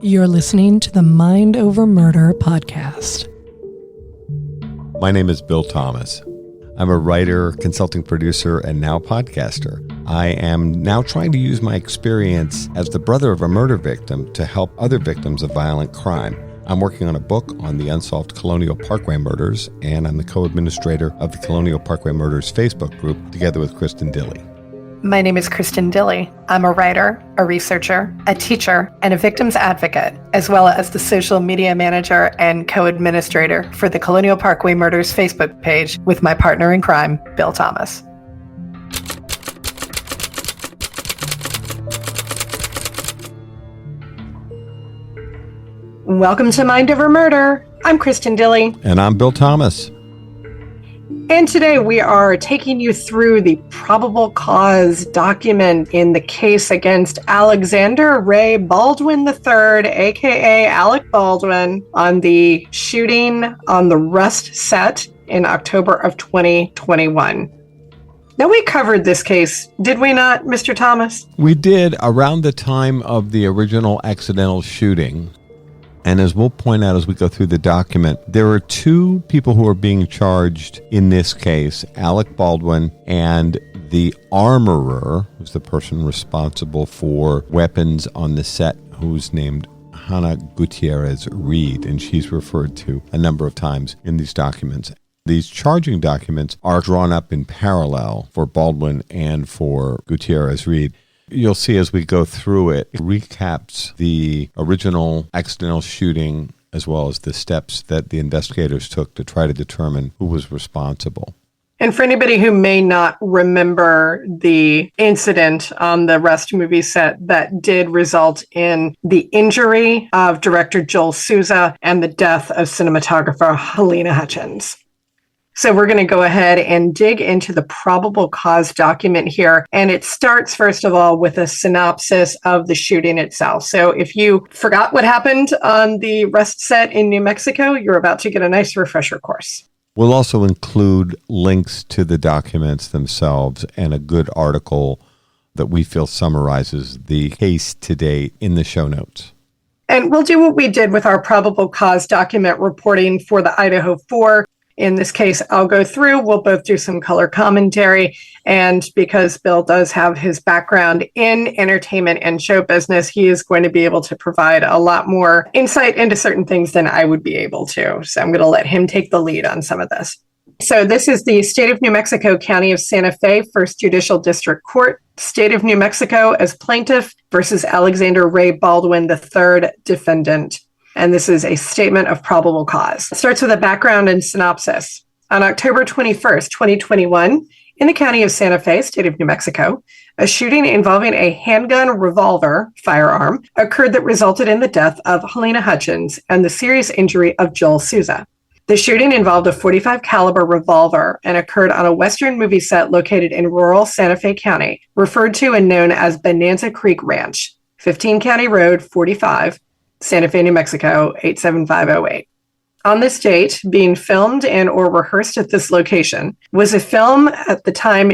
You're listening to the Mind Over Murder podcast. My name is Bill Thomas. I'm a writer, consulting producer, and now podcaster. I am now trying to use my experience as the brother of a murder victim to help other victims of violent crime. I'm working on a book on the unsolved Colonial Parkway Murders, and I'm the co-administrator of the Colonial Parkway Murders Facebook group, together with Kristin Dilley. My name is Kristin Dilley. I'm a writer, a researcher, a teacher, and a victims advocate, as well as the social media manager and co-administrator for the Colonial Parkway Murders Facebook page with my partner in crime, Bill Thomas. Welcome to Mind Over Murder. I'm Kristin Dilley. And I'm Bill Thomas. And today we are taking you through the probable cause document in the case against Alexander Ray Baldwin III, aka Alec Baldwin, on the shooting on the Rust set in October of 2021. Now, we covered this case, did we not, Mr. Thomas? We did, around the time of the original accidental shooting. And as we'll point out as we go through the document, there are two people who are being charged in this case, Alec Baldwin and the armorer, who's the person responsible for weapons on the set, who's named Hannah Gutierrez Reed, and she's referred to a number of times in these documents. These charging documents are drawn up in parallel for Baldwin and for Gutierrez Reed. You'll see as we go through it recaps the original accidental shooting as well as the steps that the investigators took to try to determine who was responsible. And for anybody who may not remember the incident on the Rust movie set that did result in the injury of director Joel Souza and the death of cinematographer Halnya Hutchins. So we're going to go ahead and dig into the probable cause document here. And it starts, first of all, with a synopsis of the shooting itself. So if you forgot what happened on the Rust set in New Mexico, you're about to get a nice refresher course. We'll also include links to the documents themselves and a good article that we feel summarizes the case to date in the show notes. And we'll do what we did with our probable cause document reporting for the Idaho 4. In this case, I'll go through, we'll both do some color commentary, and because Bill does have his background in entertainment and show business, he is going to be able to provide a lot more insight into certain things than I would be able to. So I'm going to let him take the lead on some of this. So this is the State of New Mexico, County of Santa Fe, First Judicial District Court, State of New Mexico as plaintiff versus Alexander Ray Baldwin III, defendant. And this is a statement of probable cause. It starts with a background and synopsis. On October 21st, 2021, in the county of Santa Fe, state of New Mexico, a shooting involving a handgun revolver firearm occurred that resulted in the death of Halnya Hutchins and the serious injury of Joel Souza. The shooting involved a .45 caliber revolver and occurred on a Western movie set located in rural Santa Fe County, referred to and known as Bonanza Creek Ranch, 15 County Road 45, Santa Fe, New Mexico, 87508. On this date, being filmed and or rehearsed at this location was a film at the time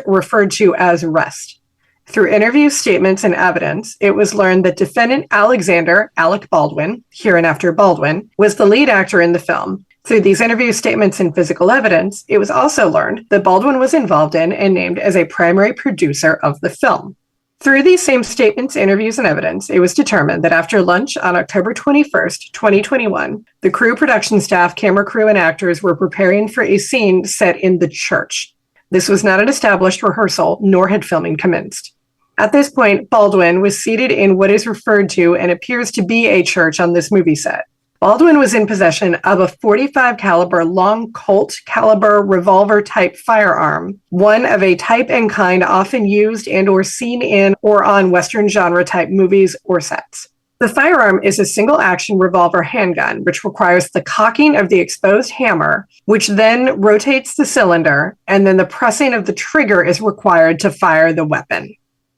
referred to as Rust. Through interview statements and evidence, it was learned that defendant Alec Baldwin, hereinafter Baldwin, was the lead actor in the film. Through these interview statements and physical evidence, it was also learned that Baldwin was involved in and named as a primary producer of the film. Through these same statements, interviews, and evidence, it was determined that after lunch on October 21st, 2021, the crew, production staff, camera crew, and actors were preparing for a scene set in the church. This was not an established rehearsal, nor had filming commenced. At this point, Baldwin was seated in what is referred to and appears to be a church on this movie set. Baldwin was in possession of a .45 caliber long Colt caliber revolver type firearm, one of a type and kind often used and or seen in or on Western genre type movies or sets. The firearm is a single action revolver handgun, which requires the cocking of the exposed hammer, which then rotates the cylinder, and then the pressing of the trigger is required to fire the weapon.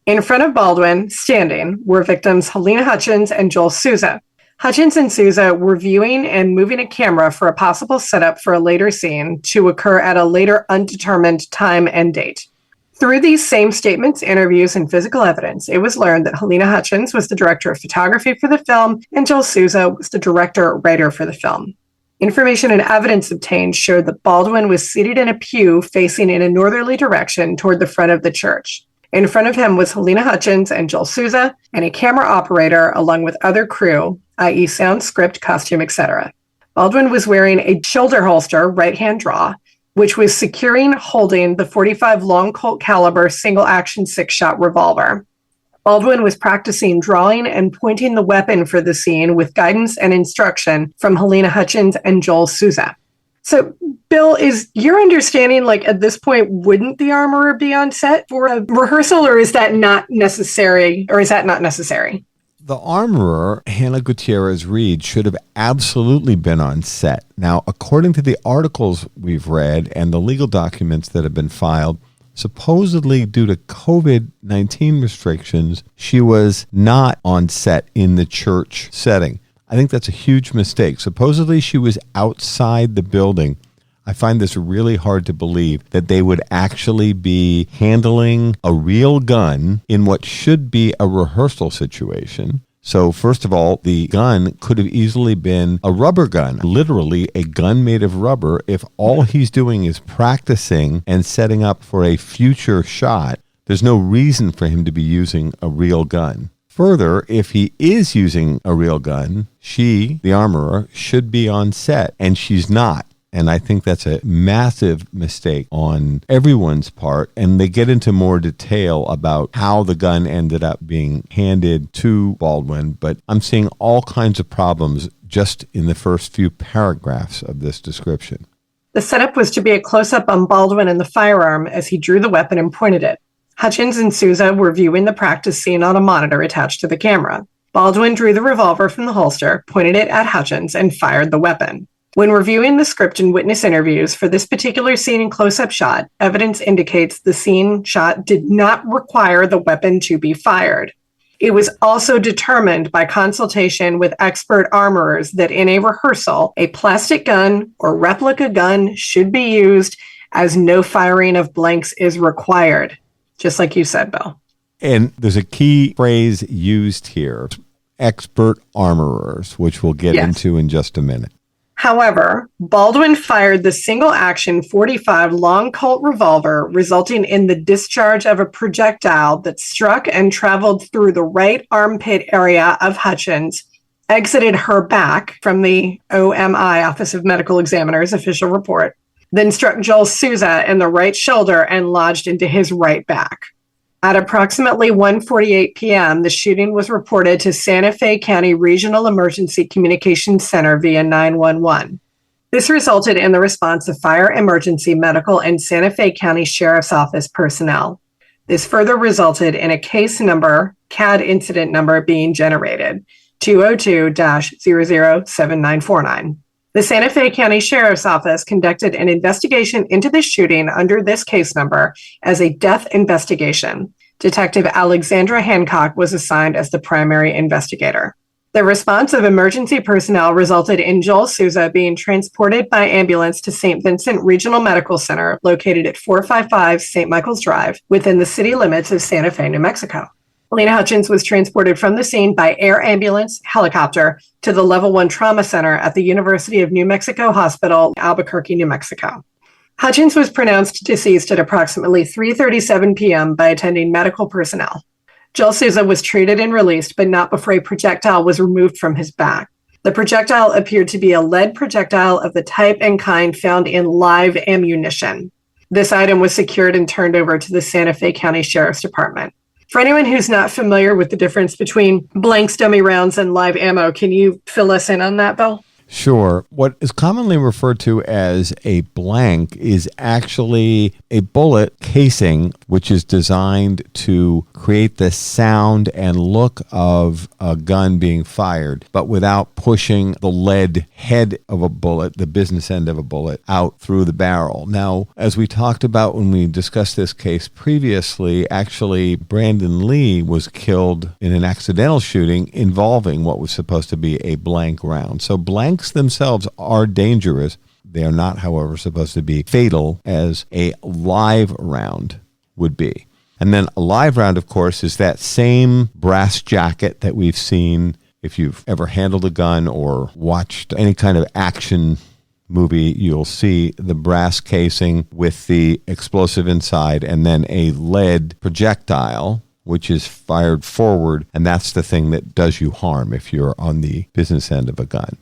In front of Baldwin, standing, were victims Halnya Hutchins and Joel Souza. Hutchins and Souza were viewing and moving a camera for a possible setup for a later scene to occur at a later undetermined time and date. Through these same statements, interviews, and physical evidence, it was learned that Halnya Hutchins was the director of photography for the film and Joel Souza was the director-writer for the film. Information and evidence obtained showed that Baldwin was seated in a pew facing in a northerly direction toward the front of the church. In front of him was Halnya Hutchins and Joel Souza, and a camera operator along with other crew, i.e. sound, script, costume, etc. Baldwin was wearing a shoulder holster, right-hand draw, which was holding the .45 long Colt caliber single-action 6-shot revolver. Baldwin was practicing drawing and pointing the weapon for the scene with guidance and instruction from Halnya Hutchins and Joel Souza. So, Bill, is your understanding, at this point, wouldn't the armorer be on set for a rehearsal, or is that not necessary, The armorer, Hannah Gutierrez Reed, should have absolutely been on set. Now, according to the articles we've read and the legal documents that have been filed, supposedly due to COVID-19 restrictions, she was not on set in the church setting. I think that's a huge mistake. Supposedly she was outside the building. I find this really hard to believe that they would actually be handling a real gun in what should be a rehearsal situation. So first of all, the gun could have easily been a rubber gun, literally a gun made of rubber. If all he's doing is practicing and setting up for a future shot, there's no reason for him to be using a real gun. Further, if he is using a real gun, she, the armorer, should be on set, and she's not. And I think that's a massive mistake on everyone's part. And they get into more detail about how the gun ended up being handed to Baldwin. But I'm seeing all kinds of problems just in the first few paragraphs of this description. The setup was to be a close-up on Baldwin and the firearm as he drew the weapon and pointed it. Hutchins and Souza were viewing the practice scene on a monitor attached to the camera. Baldwin drew the revolver from the holster, pointed it at Hutchins, and fired the weapon. When reviewing the script and witness interviews for this particular scene and close-up shot, evidence indicates the scene shot did not require the weapon to be fired. It was also determined by consultation with expert armorers that in a rehearsal, a plastic gun or replica gun should be used as no firing of blanks is required, just like you said, Bill. And there's a key phrase used here, expert armorers, which we'll get into in just a minute. However, Baldwin fired the single-action .45 long Colt revolver, resulting in the discharge of a projectile that struck and traveled through the right armpit area of Hutchins, exited her back from the OMI, Office of Medical Examiner's official report, then struck Joel Souza in the right shoulder and lodged into his right back. At approximately 1:48 p.m., the shooting was reported to Santa Fe County Regional Emergency Communications Center via 911. This resulted in the response of fire, emergency, medical, and Santa Fe County Sheriff's Office personnel. This further resulted in a case number, CAD incident number, being generated, 202-007949. The Santa Fe County Sheriff's Office conducted an investigation into the shooting under this case number as a death investigation. Detective Alexandra Hancock was assigned as the primary investigator. The response of emergency personnel resulted in Joel Souza being transported by ambulance to St. Vincent Regional Medical Center, located at 455 St. Michael's Drive, within the city limits of Santa Fe, New Mexico. Halnya Hutchins was transported from the scene by air ambulance helicopter to the Level 1 Trauma Center at the University of New Mexico Hospital, Albuquerque, New Mexico. Hutchins was pronounced deceased at approximately 3:37 p.m. by attending medical personnel. Joel Souza was treated and released, but not before a projectile was removed from his back. The projectile appeared to be a lead projectile of the type and kind found in live ammunition. This item was secured and turned over to the Santa Fe County Sheriff's Department. For anyone who's not familiar with the difference between blanks, dummy rounds, and live ammo, can you fill us in on that, Bill? Sure. What is commonly referred to as a blank is actually a bullet casing, which is designed to create the sound and look of a gun being fired, but without pushing the lead head of a bullet, the business end of a bullet, out through the barrel. Now, as we talked about when we discussed this case previously, actually Brandon Lee was killed in an accidental shooting involving what was supposed to be a blank round. So blanks themselves are dangerous. They are not, however, supposed to be fatal as a live round. would be. And then a live round, of course, is that same brass jacket that we've seen if you've ever handled a gun or watched any kind of action movie. You'll see the brass casing with the explosive inside and then a lead projectile, which is fired forward. And that's the thing that does you harm if you're on the business end of a gun.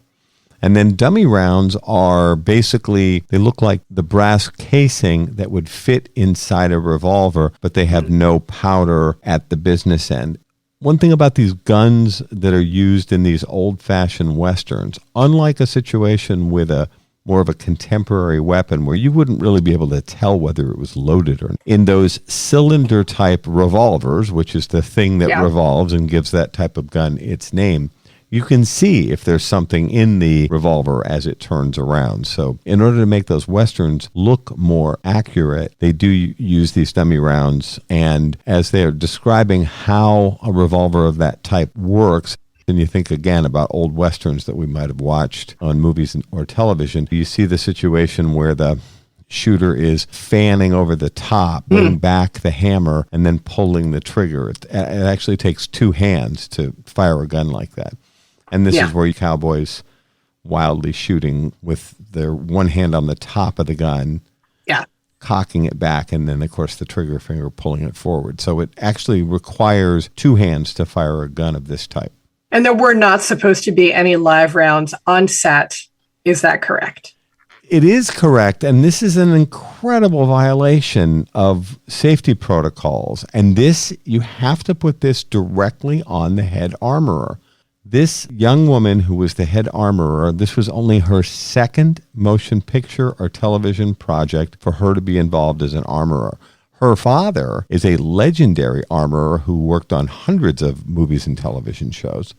And then dummy rounds are basically, they look like the brass casing that would fit inside a revolver, but they have no powder at the business end. One thing about these guns that are used in these old-fashioned Westerns, unlike a situation with a more of a contemporary weapon where you wouldn't really be able to tell whether it was loaded or not. In those cylinder-type revolvers, which is the thing that revolves and gives that type of gun its name, you can see if there's something in the revolver as it turns around. So in order to make those Westerns look more accurate, they do use these dummy rounds. And as they're describing how a revolver of that type works, and you think again about old Westerns that we might have watched on movies or television, you see the situation where the shooter is fanning over the top, putting back the hammer, and then pulling the trigger. It actually takes two hands to fire a gun like that. And this is where you cowboys wildly shooting with their one hand on the top of the gun, cocking it back, and then, of course, the trigger finger pulling it forward. So it actually requires two hands to fire a gun of this type. And there were not supposed to be any live rounds on set. Is that correct? It is correct, and this is an incredible violation of safety protocols. And this, you have to put this directly on the head armorer. This young woman who was the head armorer, this was only her second motion picture or television project for her to be involved as an armorer. Her father is a legendary armorer who worked on hundreds of movies and television shows.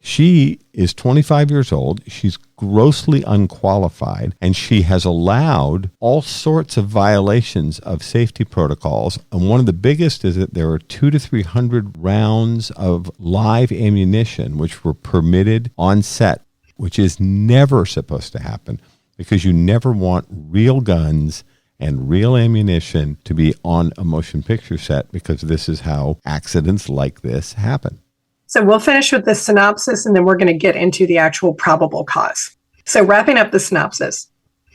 She is 25 years old. She's grossly unqualified, and she has allowed all sorts of violations of safety protocols. And one of the biggest is that there are 200 to 300 rounds of live ammunition which were permitted on set, which is never supposed to happen because you never want real guns and real ammunition to be on a motion picture set, because this is how accidents like this happen. So we'll finish with the synopsis, and then we're going to get into the actual probable cause. So wrapping up the synopsis.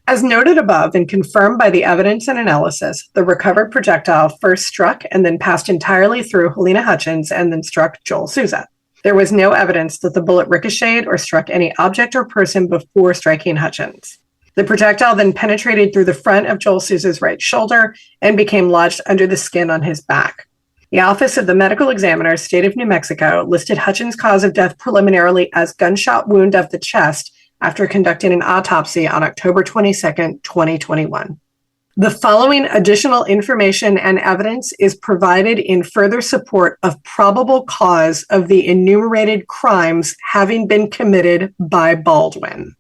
As noted above and confirmed by the evidence and analysis, the recovered projectile first struck and then passed entirely through Halnya Hutchins and then struck Joel Souza. There was no evidence that the bullet ricocheted or struck any object or person before striking Hutchins. The projectile then penetrated through the front of Joel Souza's right shoulder and became lodged under the skin on his back. The Office of the Medical Examiner, State of New Mexico, listed Hutchins' cause of death preliminarily as gunshot wound of the chest after conducting an autopsy on October 22, 2021. The following additional information and evidence is provided in further support of probable cause of the enumerated crimes having been committed by Baldwin.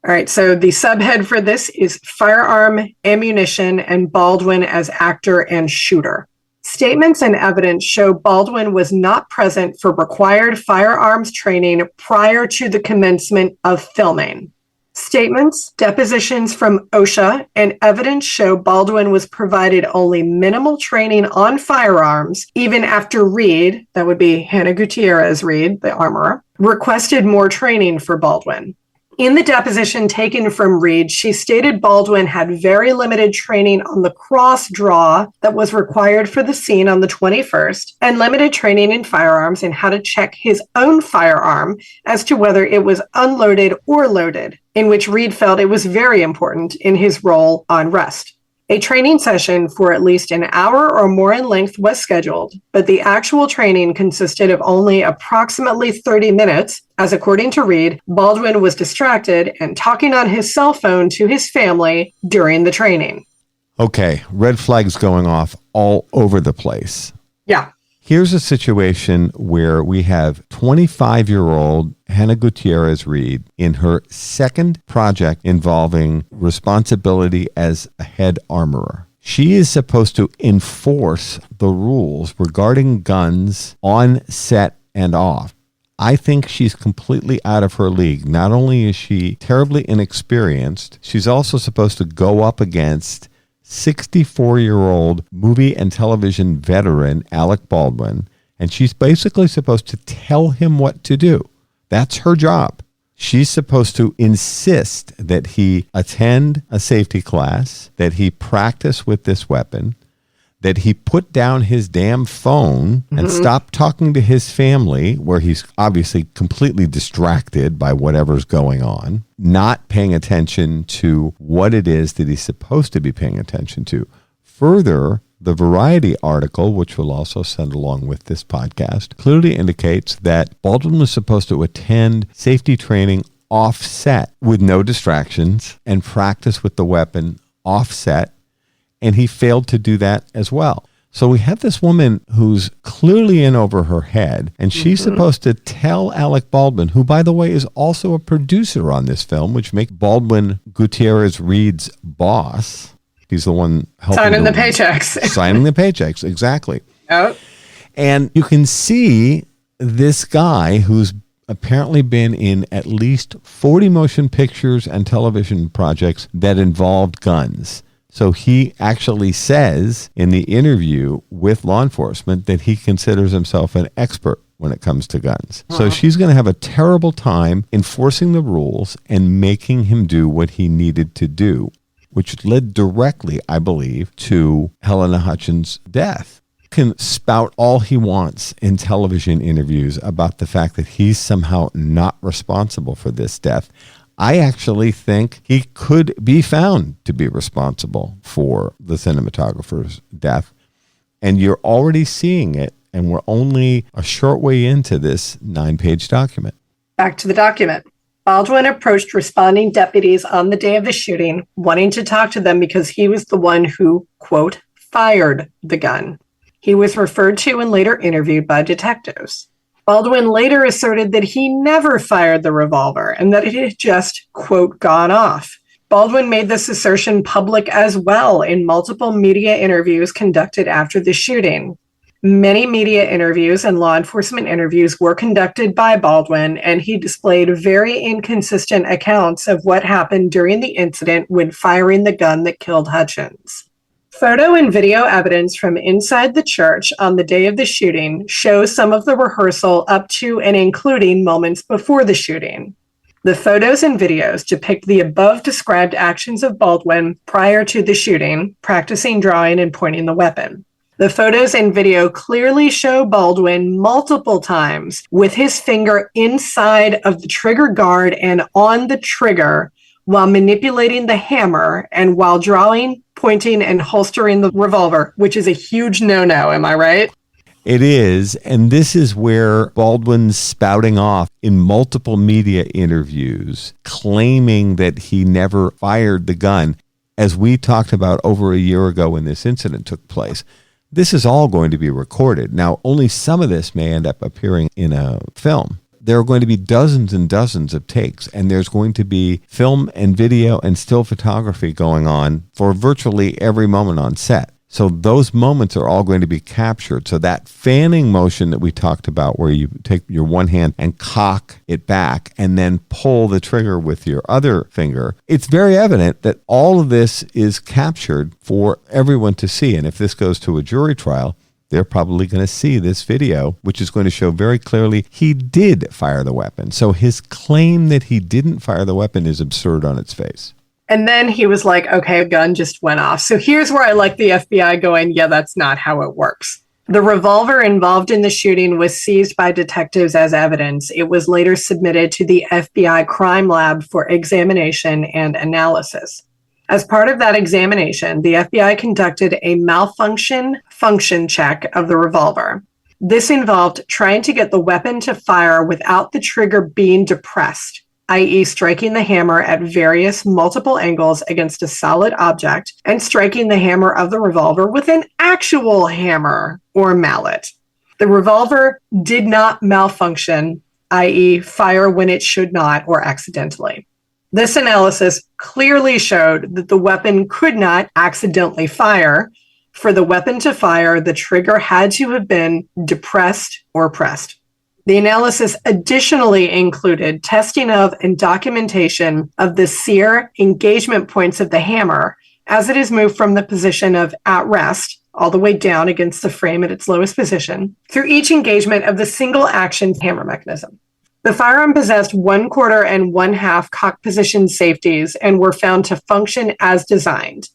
All right, so the subhead for this is firearm, ammunition, and Baldwin as actor and shooter. Statements and evidence show Baldwin was not present for required firearms training prior to the commencement of filming. Statements, depositions from OSHA, and evidence show Baldwin was provided only minimal training on firearms, even after Reed, that would be Hannah Gutierrez Reed, the armorer, requested more training for Baldwin. In the deposition taken from Reed, she stated Baldwin had very limited training on the cross draw that was required for the scene on the 21st, and limited training in firearms and how to check his own firearm as to whether it was unloaded or loaded, in which Reed felt it was very important in his role on Rust. A training session for at least an hour or more in length was scheduled, but the actual training consisted of only approximately 30 minutes, as according to Reed, Baldwin was distracted and talking on his cell phone to his family during the training. Okay, red flags going off all over the place. Yeah. Here's a situation where we have 25-year-old Hannah Gutierrez Reed in her second project involving responsibility as a head armorer. She is supposed to enforce the rules regarding guns on set and off. I think she's completely out of her league. Not only is she terribly inexperienced, she's also supposed to go up against 64-year-old movie and television veteran, Alec Baldwin, and she's basically supposed to tell him what to do. That's her job. She's supposed to insist that he attend a safety class, that he practice with this weapon, that he put down his damn phone and stop talking to his family, where he's obviously completely distracted by whatever's going on, not paying attention to what it is that he's supposed to be paying attention to. Further, the Variety article, which we'll also send along with this podcast, clearly indicates that Baldwin was supposed to attend safety training offset with no distractions and practice with the weapon offset, and he failed to do that as well. So we have this woman who's clearly in over her head, and she's supposed to tell Alec Baldwin, who, by the way, is also a producer on this film, which makes Baldwin Gutierrez Reed's boss. He's the one helping signing the paychecks. Signing the paychecks, exactly. Oh. And you can see this guy who's apparently been in at least 40 motion pictures and television projects that involved guns. So he actually says in the interview with law enforcement that he considers himself an expert when it comes to guns. So she's going to have a terrible time enforcing the rules and making him do what he needed to do, which led directly, I believe, to Hannah Hutchins' death. He can spout all he wants in television interviews about the fact that he's somehow not responsible for this death. I actually think he could be found to be responsible for the cinematographer's death. And you're already seeing it, and we're only a short way into this 9-page document. Back to the document. Baldwin approached responding deputies on the day of the shooting, wanting to talk to them because he was the one who, quote, fired the gun. He was referred to and later interviewed by detectives. Baldwin later asserted that he never fired the revolver and that it had just, quote, gone off. Baldwin made this assertion public as well in multiple media interviews conducted after the shooting. Many media interviews and law enforcement interviews were conducted by Baldwin, and he displayed very inconsistent accounts of what happened during the incident when firing the gun that killed Hutchins. Photo and video evidence from inside the church on the day of the shooting shows some of the rehearsal up to and including moments before the shooting. The photos and videos depict the above-described actions of Baldwin prior to the shooting, practicing drawing and pointing the weapon. The photos and video clearly show Baldwin multiple times with his finger inside of the trigger guard and on the trigger while manipulating the hammer and while drawing, pointing, and holstering the revolver, which is a huge no-no, am I right? It is, and this is where Baldwin's spouting off in multiple media interviews, claiming that he never fired the gun, as we talked about over a year ago when this incident took place. This is all going to be recorded. Now, only some of this may end up appearing in a film. There are going to be dozens and dozens of takes, and there's going to be film and video and still photography going on for virtually every moment on set. So those moments are all going to be captured. So that fanning motion that we talked about, where you take your one hand and cock it back and then pull the trigger with your other finger, it's very evident that all of this is captured for everyone to see. And if this goes to a jury trial, they're probably going to see this video, which is going to show very clearly he did fire the weapon. So his claim that he didn't fire the weapon is absurd on its face. And then he was like, okay, a gun just went off. So here's where I like the FBI going, yeah, that's not how it works. The revolver involved in the shooting was seized by detectives as evidence. It was later submitted to the FBI crime lab for examination and analysis. As part of that examination, the FBI conducted a malfunction function check of the revolver. This involved trying to get the weapon to fire without the trigger being depressed, i.e. striking the hammer at various multiple angles against a solid object and striking the hammer of the revolver with an actual hammer or mallet. The revolver did not malfunction, i.e. fire when it should not or accidentally. This analysis clearly showed that the weapon could not accidentally fire. For the weapon to fire, the trigger had to have been depressed or pressed. The analysis additionally included testing of and documentation of the sear engagement points of the hammer as it is moved from the position of at rest all the way down against the frame at its lowest position through each engagement of the single action hammer mechanism. The firearm possessed 1/4 and 1/2 cock position safeties and were found to function as designed,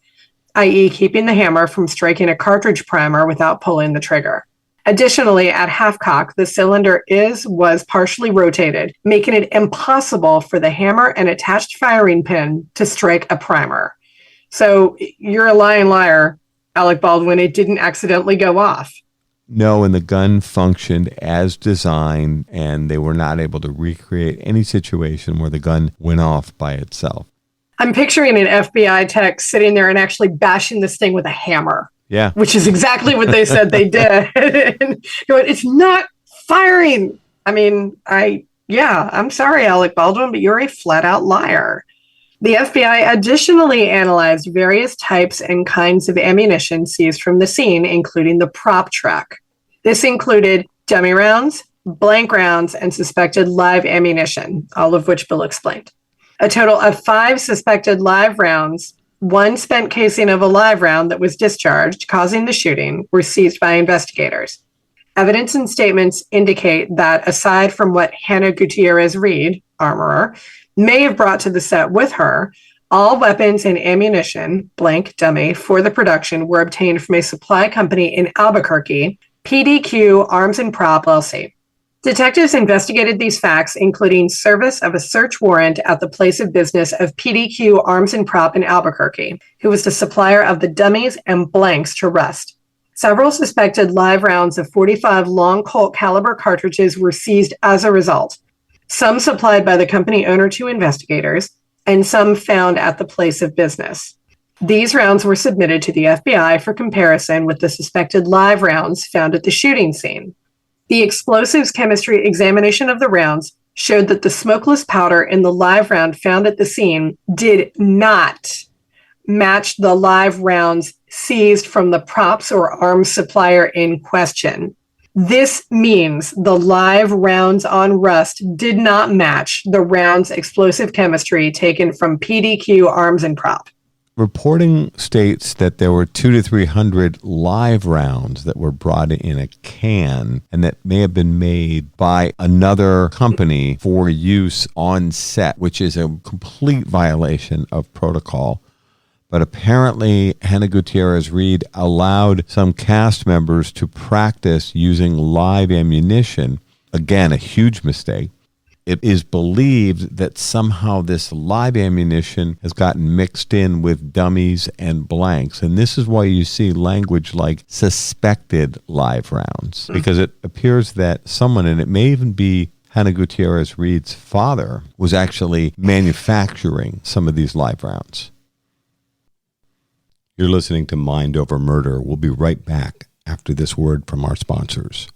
i.e. keeping the hammer from striking a cartridge primer without pulling the trigger. Additionally, at half cock, the cylinder was partially rotated, making it impossible for the hammer and attached firing pin to strike a primer. So you're a lying liar, Alec Baldwin. It didn't accidentally go off. No, and the gun functioned as designed, and they were not able to recreate any situation where the gun went off by itself. I'm picturing an FBI tech sitting there and actually bashing this thing with a hammer. Yeah. Which is exactly what they said they did. And going, it's not firing. I mean, I'm sorry, Alec Baldwin, but you're a flat out liar. The FBI additionally analyzed various types and kinds of ammunition seized from the scene, including the prop truck. This included dummy rounds, blank rounds, and suspected live ammunition, all of which Bill explained. A total of 5 suspected live rounds, 1 spent casing of a live round that was discharged, causing the shooting, were seized by investigators. Evidence and statements indicate that aside from what Hannah Gutierrez Reed, armorer, may have brought to the set with her, all weapons and ammunition, blank dummy, for the production were obtained from a supply company in Albuquerque, PDQ Arms and Prop LLC. Detectives investigated these facts, including service of a search warrant at the place of business of PDQ Arms and Prop in Albuquerque, who was the supplier of the dummies and blanks to Rust. Several suspected live rounds of .45 long Colt caliber cartridges were seized as a result, some supplied by the company owner to investigators, and some found at the place of business. These rounds were submitted to the FBI for comparison with the suspected live rounds found at the shooting scene. The explosives chemistry examination of the rounds showed that the smokeless powder in the live round found at the scene did not match the live rounds seized from the props or arms supplier in question. This means the live rounds on Rust did not match the rounds explosive chemistry taken from PDQ Arms and Prop. Reporting states that there were 200 to 300 live rounds that were brought in a can and that may have been made by another company for use on set, which is a complete violation of protocol. But apparently, Hannah Gutierrez Reed allowed some cast members to practice using live ammunition. Again, a huge mistake. It is believed that somehow this live ammunition has gotten mixed in with dummies and blanks. And this is why you see language like suspected live rounds, because it appears that someone, and it may even be Hannah Gutierrez Reed's father, was actually manufacturing some of these live rounds. You're listening to Mind Over Murder. We'll be right back after this word from our sponsors.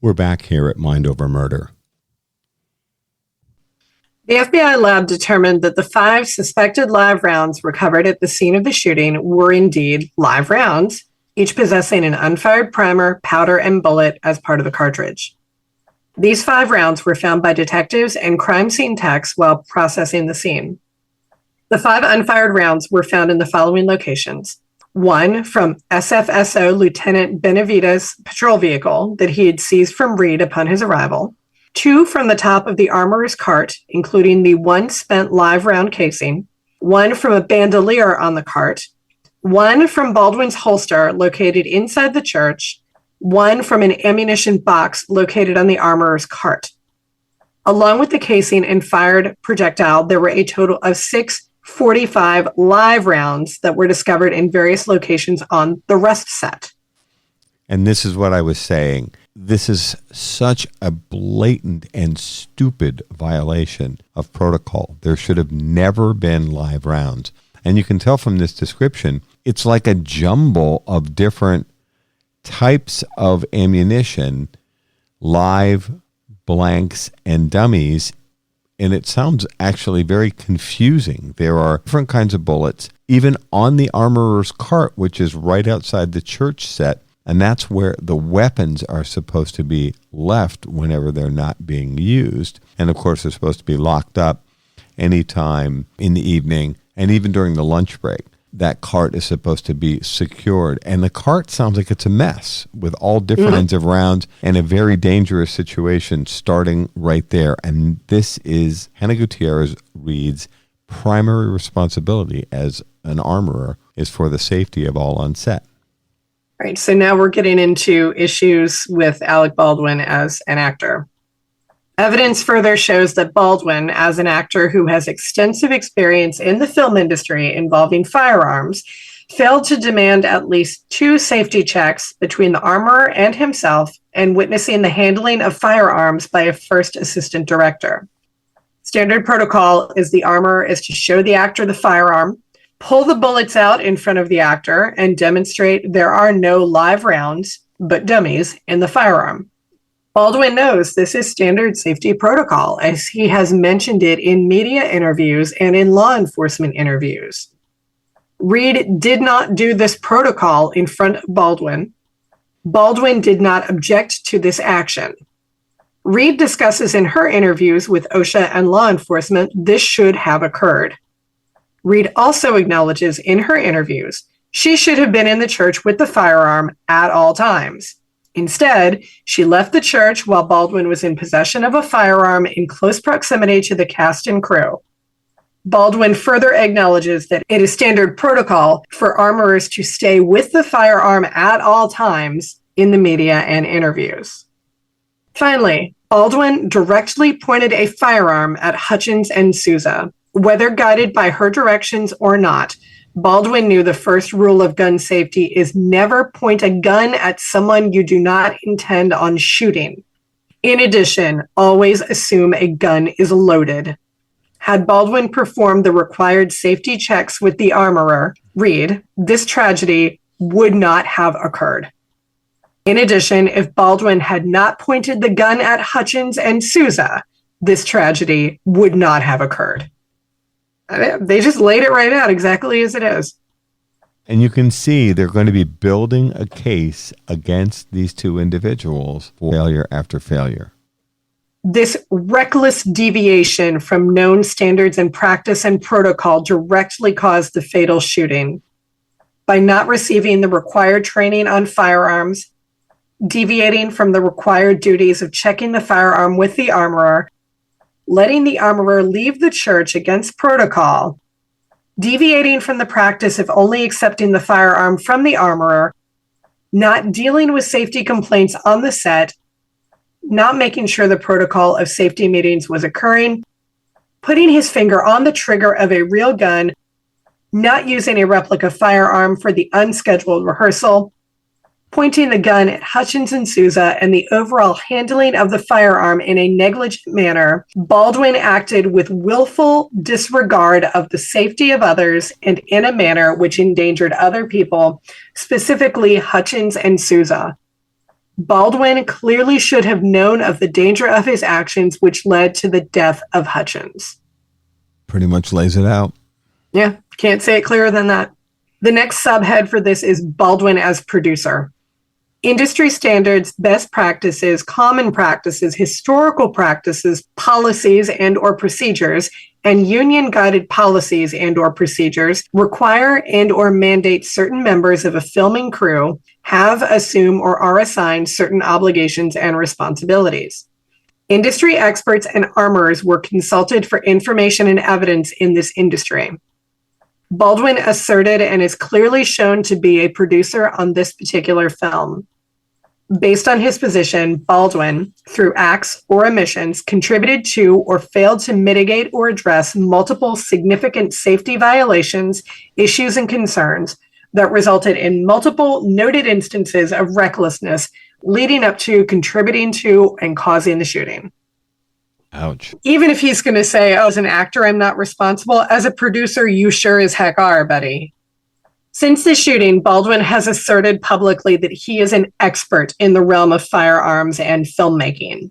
We're back here at Mind Over Murder. The FBI lab determined that the 5 suspected live rounds recovered at the scene of the shooting were indeed live rounds, each possessing an unfired primer, powder, and bullet as part of the cartridge. These 5 rounds were found by detectives and crime scene techs while processing the scene. The 5 unfired rounds were found in the following locations. 1 from SFSO Lieutenant Benavides' patrol vehicle that he had seized from Reed upon his arrival. 2 from the top of the armorer's cart, including the 1 spent live round casing. 1 from a bandolier on the cart. 1 from Baldwin's holster located inside the church. 1 from an ammunition box located on the armorer's cart. Along with the casing and fired projectile, there were a total of 6 .45 live rounds that were discovered in various locations on the Rust set. And this is what I was saying. This is such a blatant and stupid violation of protocol. There should have never been live rounds. And you can tell from this description, it's like a jumble of different types of ammunition, live, blanks, and dummies. And it sounds actually very confusing. There are different kinds of bullets. Even on the armorer's cart, which is right outside the church set, And that's where the weapons are supposed to be left whenever they're not being used. And of course, they're supposed to be locked up anytime in the evening and even during the lunch break. That cart is supposed to be secured. And the cart sounds like it's a mess with all different ends of rounds and a very dangerous situation starting right there. And this is Hannah Gutierrez Reed's primary responsibility as an armorer is for the safety of all on set. Right. So now we're getting into issues with Alec Baldwin as an actor. Evidence further shows that Baldwin, as an actor who has extensive experience in the film industry involving firearms, failed to demand at least 2 safety checks between the armorer and himself and witnessing the handling of firearms by a first assistant director. Standard protocol is the armorer is to show the actor the firearm, pull the bullets out in front of the actor, and demonstrate there are no live rounds, but dummies, in the firearm. Baldwin knows this is standard safety protocol, as he has mentioned it in media interviews and in law enforcement interviews. Reed did not do this protocol in front of Baldwin. Baldwin did not object to this action. Reed discusses in her interviews with OSHA and law enforcement this should have occurred. Reed also acknowledges in her interviews she should have been in the church with the firearm at all times. Instead, she left the church while Baldwin was in possession of a firearm in close proximity to the cast and crew. Baldwin further acknowledges that it is standard protocol for armorers to stay with the firearm at all times in the media and interviews. Finally, Baldwin directly pointed a firearm at Hutchins and Souza. Whether guided by her directions or not, Baldwin knew the first rule of gun safety is never point a gun at someone you do not intend on shooting. In addition, always assume a gun is loaded. Had Baldwin performed the required safety checks with the armorer, Reed, this tragedy would not have occurred. In addition, if Baldwin had not pointed the gun at Hutchins and Souza, this tragedy would not have occurred. They just laid it right out exactly as it is. And you can see they're going to be building a case against these 2 individuals for failure after failure. This reckless deviation from known standards and practice and protocol directly caused the fatal shooting. By not receiving the required training on firearms, deviating from the required duties of checking the firearm with the armorer, letting the armorer leave the church against protocol, deviating from the practice of only accepting the firearm from the armorer, not dealing with safety complaints on the set, not making sure the protocol of safety meetings was occurring, putting his finger on the trigger of a real gun, not using a replica firearm for the unscheduled rehearsal, pointing the gun at Hutchins and Souza, and the overall handling of the firearm in a negligent manner, Baldwin acted with willful disregard of the safety of others and in a manner which endangered other people, specifically Hutchins and Souza. Baldwin clearly should have known of the danger of his actions, which led to the death of Hutchins. Pretty much lays it out. Yeah, can't say it clearer than that. The next subhead for this is Baldwin as producer. Industry standards, best practices, common practices, historical practices, policies and or procedures, and union-guided policies and or procedures require and or mandate certain members of a filming crew have, assume, or are assigned certain obligations and responsibilities. Industry experts and armorers were consulted for information and evidence in this industry. Baldwin asserted and is clearly shown to be a producer on this particular film. Based on his position, Baldwin, through acts or omissions, contributed to or failed to mitigate or address multiple significant safety violations, issues, and concerns that resulted in multiple noted instances of recklessness leading up to, contributing to, and causing the shooting. Ouch. Even if he's going to say, oh, as an actor, I'm not responsible, as a producer, you sure as heck are, buddy. Since the shooting, Baldwin has asserted publicly that he is an expert in the realm of firearms and filmmaking.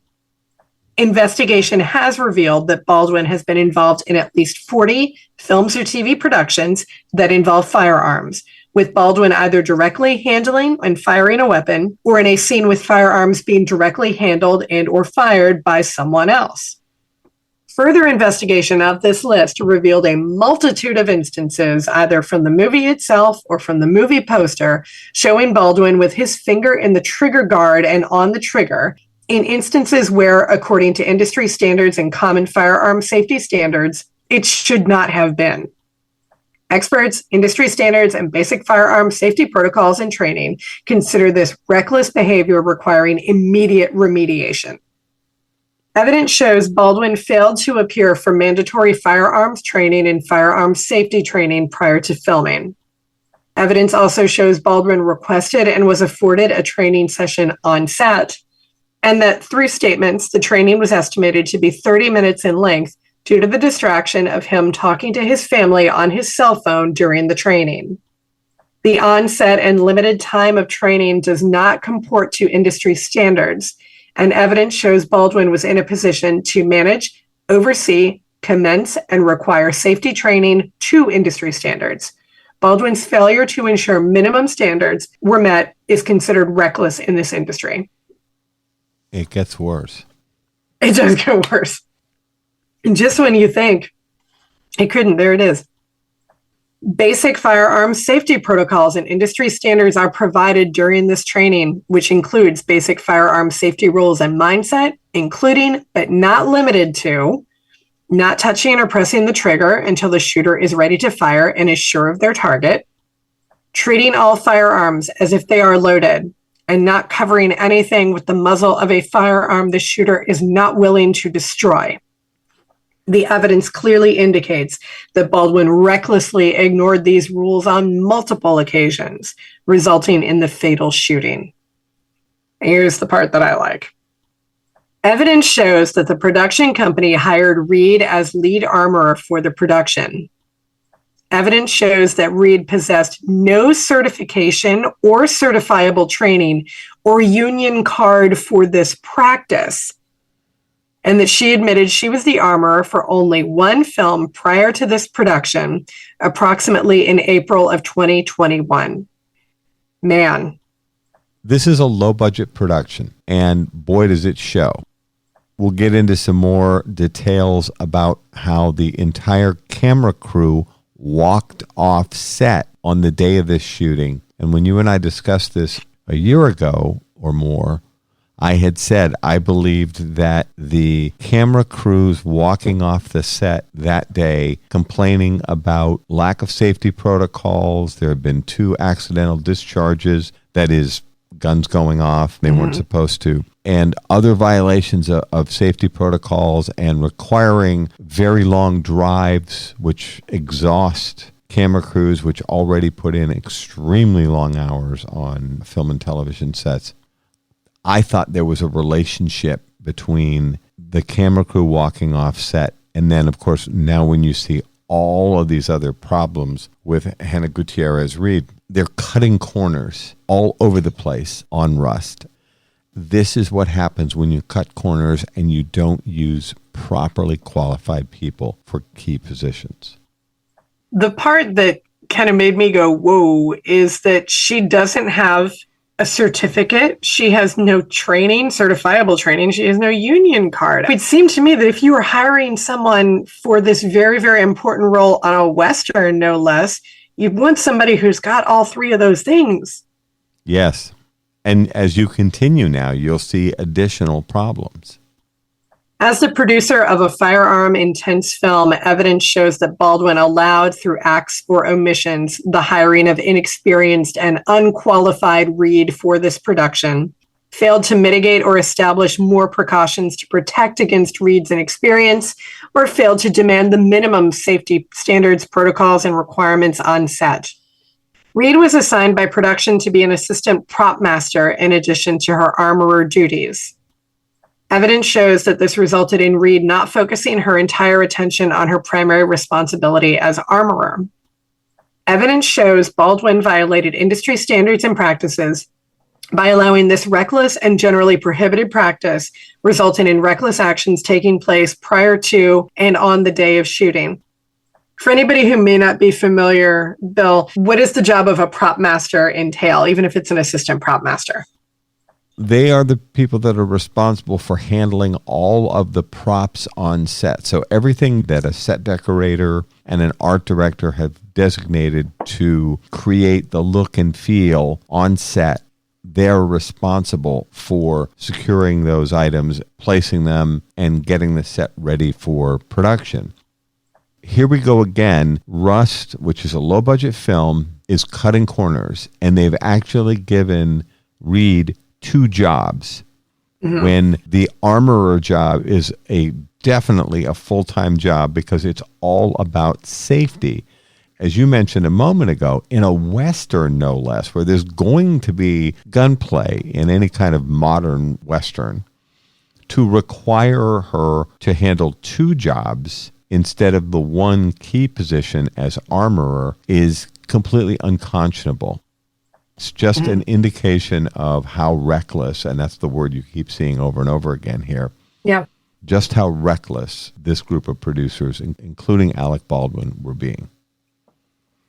Investigation has revealed that Baldwin has been involved in at least 40 films or TV productions that involve firearms, with Baldwin either directly handling and firing a weapon or in a scene with firearms being directly handled and or fired by someone else. Further investigation of this list revealed a multitude of instances, either from the movie itself or from the movie poster, showing Baldwin with his finger in the trigger guard and on the trigger, in instances where, according to industry standards and common firearm safety standards, it should not have been. Experts, industry standards, and basic firearm safety protocols and training consider this reckless behavior requiring immediate remediation. Evidence shows Baldwin failed to appear for mandatory firearms training and firearms safety training prior to filming. Evidence also shows Baldwin requested and was afforded a training session on set, and that through statements, the training was estimated to be 30 minutes in length due to the distraction of him talking to his family on his cell phone during the training. The onset and limited time of training does not comport to industry standards, and evidence shows Baldwin was in a position to manage, oversee, commence, and require safety training to industry standards. Baldwin's failure to ensure minimum standards were met is considered reckless in this industry. It gets worse. It does get worse. And just when you think it couldn't, there it is. Basic firearms safety protocols and industry standards are provided during this training, which includes basic firearm safety rules and mindset, including but not limited to not touching or pressing the trigger until the shooter is ready to fire and is sure of their target, treating all firearms as if they are loaded, and not covering anything with the muzzle of a firearm the shooter is not willing to destroy. The evidence clearly indicates that Baldwin recklessly ignored these rules on multiple occasions, resulting in the fatal shooting. Here's the part that I like. Evidence shows that the production company hired Reed as lead armorer for the production. Evidence shows that Reed possessed no certification or certifiable training or union card for this practice, and that she admitted she was the armorer for only one film prior to this production, approximately in April of 2021. Man. This is a low-budget production, and boy, does it show. We'll get into some more details about how the entire camera crew walked off set on the day of this shooting. And when you and I discussed this a year ago or more, I had said I believed that the camera crews walking off the set that day complaining about lack of safety protocols. There had been 2 accidental discharges, that is, guns going off, they weren't supposed to, and other violations of safety protocols and requiring very long drives, which exhaust camera crews, which already put in extremely long hours on film and television sets. I thought there was a relationship between the camera crew walking off set and then, of course, now when you see all of these other problems with Hannah Gutierrez Reed, they're cutting corners all over the place on rust. This is what happens when you cut corners and you don't use properly qualified people for key positions. The part that kind of made me go, whoa, is that she doesn't have a certificate. She has no training, certifiable training. She has no union card. It seemed to me that if you were hiring someone for this very, very important role on a Western, no less, you'd want somebody who's got all 3 of those things. Yes. And as you continue now, you'll see additional problems. As the producer of a firearm intense film, evidence shows that Baldwin allowed, through acts or omissions, the hiring of inexperienced and unqualified Reed for this production, failed to mitigate or establish more precautions to protect against Reed's inexperience, or failed to demand the minimum safety standards, protocols, and requirements on set. Reed was assigned by production to be an assistant prop master in addition to her armorer duties. Evidence shows that this resulted in Reed not focusing her entire attention on her primary responsibility as armorer. Evidence shows Baldwin violated industry standards and practices by allowing this reckless and generally prohibited practice, resulting in reckless actions taking place prior to and on the day of shooting. For anybody who may not be familiar, Bill, what does the job of a prop master entail, even if it's an assistant prop master? They are the people that are responsible for handling all of the props on set. So everything that a set decorator and an art director have designated to create the look and feel on set, they're responsible for securing those items, placing them, and getting the set ready for production. Here we go again. Rust, which is a low-budget film, is cutting corners, and they've actually given Reed 2 jobs when the armorer job is definitely a full-time job because it's all about safety. As you mentioned a moment ago, in a Western, no less, where there's going to be gunplay in any kind of modern Western, to require her to handle 2 jobs instead of the one key position as armorer is completely unconscionable. It's just an indication of how reckless, and that's the word you keep seeing over and over again here. Yeah. Just how reckless this group of producers, including Alec Baldwin, were being.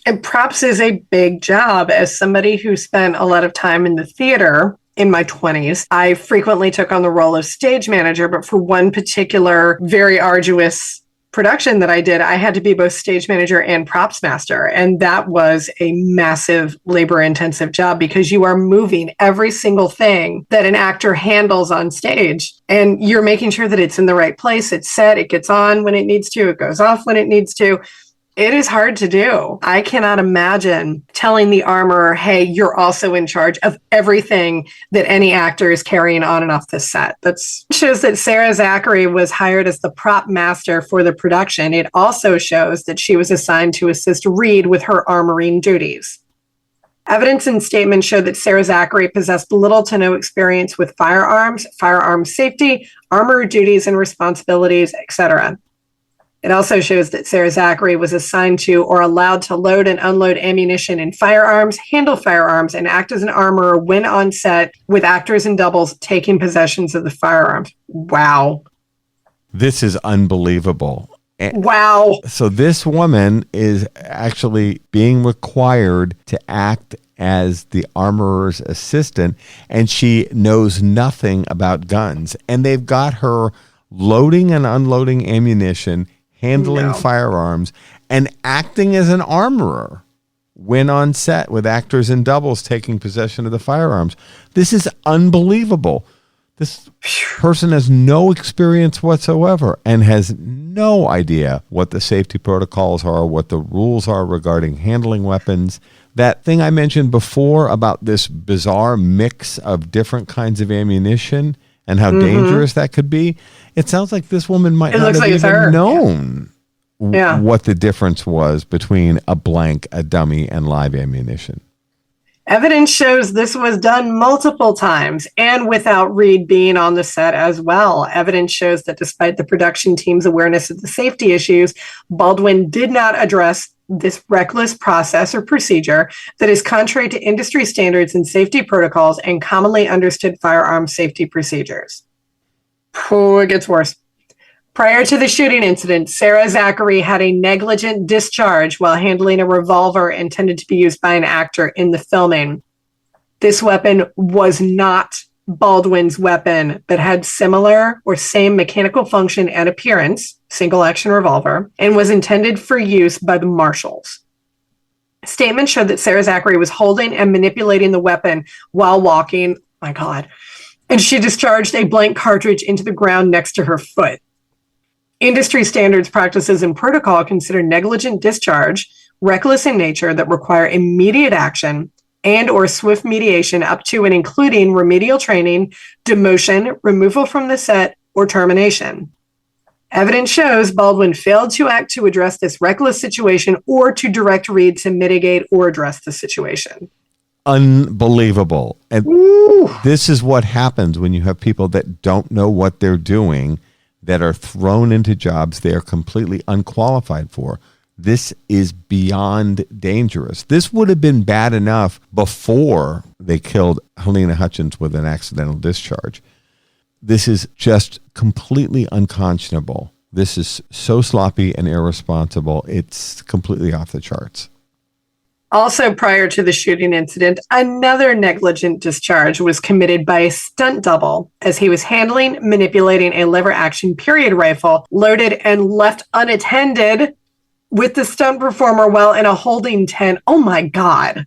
And props is a big job. As somebody who spent a lot of time in the theater in my 20s, I frequently took on the role of stage manager, but for one particular very arduous production that I did, I had to be both stage manager and props master. And that was a massive labor-intensive job because you are moving every single thing that an actor handles on stage. And you're making sure that it's in the right place, it's set, it gets on when it needs to, it goes off when it needs to. It is hard to do. I cannot imagine telling the armorer, hey, you're also in charge of everything that any actor is carrying on and off the set. That shows that Sarah Zachary was hired as the prop master for the production. It also shows that she was assigned to assist Reed with her armoring duties. Evidence and statements show that Sarah Zachary possessed little to no experience with firearms safety, armorer duties and responsibilities, etc. It also shows that Sarah Zachary was assigned to or allowed to load and unload ammunition and firearms, handle firearms, and act as an armorer when on set with actors and doubles taking possessions of the firearms. Wow. This is unbelievable. Wow. So this woman is actually being required to act as the armorer's assistant, and she knows nothing about guns. And they've got her loading and unloading ammunition, handling firearms, and acting as an armorer when on set with actors and doubles taking possession of the firearms. This is unbelievable. This person has no experience whatsoever and has no idea what the safety protocols are, what the rules are regarding handling weapons. That thing I mentioned before about this bizarre mix of different kinds of ammunition and how dangerous that could be, it sounds like this woman might not have even known what the difference was between a blank, a dummy, and live ammunition. Evidence shows this was done multiple times and without Reed being on the set as well. Evidence shows that despite the production team's awareness of the safety issues, Baldwin did not address this reckless process or procedure that is contrary to industry standards and safety protocols and commonly understood firearms safety procedures. Oh, it gets worse. Prior to the shooting incident, Sarah Zachary had a negligent discharge while handling a revolver intended to be used by an actor in the filming. This weapon was not Baldwin's weapon, but had similar or same mechanical function and appearance, single-action revolver, and was intended for use by the marshals. Statements showed that Sarah Zachary was holding and manipulating the weapon while walking, my God, and she discharged a blank cartridge into the ground next to her foot. Industry standards, practices, and protocol consider negligent discharge reckless in nature that require immediate action and or swift mediation up to and including remedial training, demotion, removal from the set, or termination. Evidence shows Baldwin failed to act to address this reckless situation or to direct Reed to mitigate or address the situation. Unbelievable. And this is what happens when you have people that don't know what they're doing, that are thrown into jobs they are completely unqualified for. This is beyond dangerous. This would have been bad enough before they killed Halnya Hutchins with an accidental discharge. This is just completely unconscionable This is so sloppy and irresponsible. It's completely off the charts. Also, prior to the shooting incident, another negligent discharge was committed by a stunt double as he was handling, manipulating a lever-action period rifle loaded and left unattended with the stunt performer while in a holding tent. Oh my God.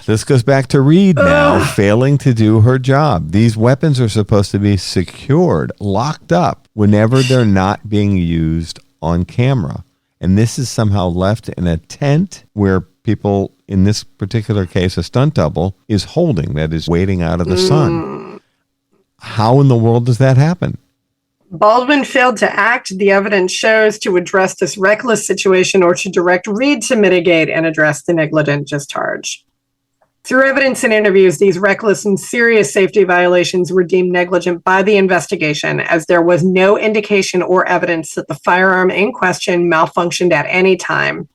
This goes back to Reed now, failing to do her job. These weapons are supposed to be secured, locked up whenever they're not being used on camera. And this is somehow left in a tent where people, in this particular case, a stunt double, is holding, that is waiting out of the sun. How in the world does that happen? Baldwin failed to act, the evidence shows, to address this reckless situation or to direct Reed to mitigate and address the negligent discharge. Through evidence and interviews, these reckless and serious safety violations were deemed negligent by the investigation, as there was no indication or evidence that the firearm in question malfunctioned at any time.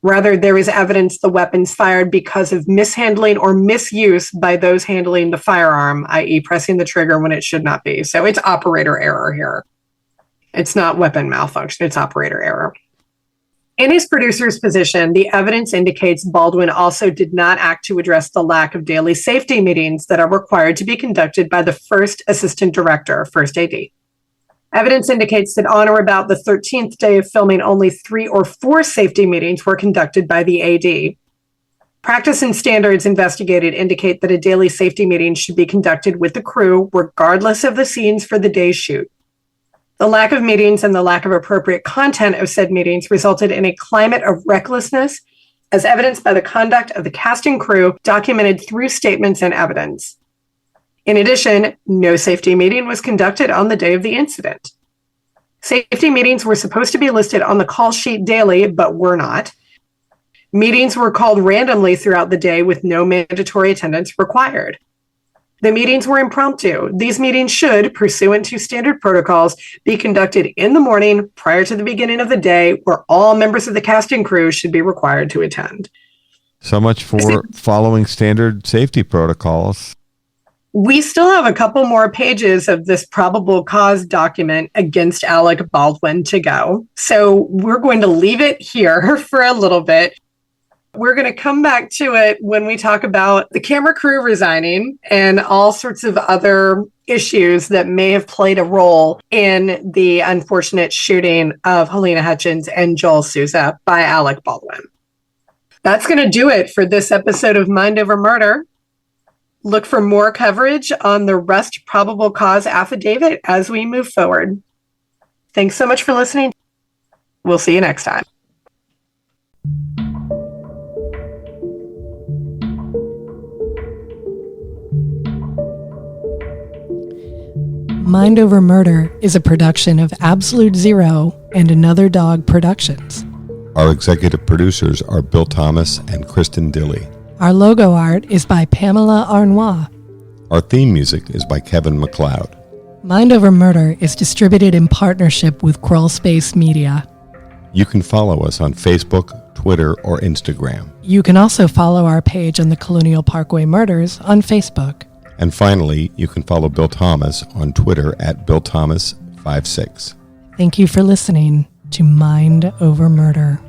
Rather, there is evidence the weapons fired because of mishandling or misuse by those handling the firearm, i.e. pressing the trigger when it should not be. So it's operator error here. It's not weapon malfunction, it's operator error. In his producer's position, the evidence indicates Baldwin also did not act to address the lack of daily safety meetings that are required to be conducted by the first assistant director, first AD. Evidence indicates that on or about the 13th day of filming, only 3 or 4 safety meetings were conducted by the AD. Practice and standards investigated indicate that a daily safety meeting should be conducted with the crew, regardless of the scenes for the day's shoot. The lack of meetings and the lack of appropriate content of said meetings resulted in a climate of recklessness, as evidenced by the conduct of the casting crew documented through statements and evidence. In addition, no safety meeting was conducted on the day of the incident. Safety meetings were supposed to be listed on the call sheet daily, but were not. Meetings were called randomly throughout the day with no mandatory attendance required. The meetings were impromptu. These meetings should, pursuant to standard protocols, be conducted in the morning prior to the beginning of the day, where all members of the casting crew should be required to attend. So much for following standard safety protocols. We still have a couple more pages of this probable cause document against Alec Baldwin to go. So we're going to leave it here for a little bit. We're going to come back to it when we talk about the camera crew resigning and all sorts of other issues that may have played a role in the unfortunate shooting of Halnya Hutchins and Joel Souza by Alec Baldwin. That's going to do it for this episode of Mind Over Murder. Look for more coverage on the Rust Probable Cause Affidavit as we move forward. Thanks so much for listening. We'll see you next time. Mind Over Murder is a production of Absolute Zero and Another Dog Productions. Our executive producers are Bill Thomas and Kristin Dilley. Our logo art is by Pamela Arnois. Our theme music is by Kevin MacLeod. Mind Over Murder is distributed in partnership with Crawl Space Media. You can follow us on Facebook, Twitter, or Instagram. You can also follow our page on the Colonial Parkway Murders on Facebook. And finally, you can follow Bill Thomas on Twitter at BillThomas56. Thank you for listening to Mind Over Murder.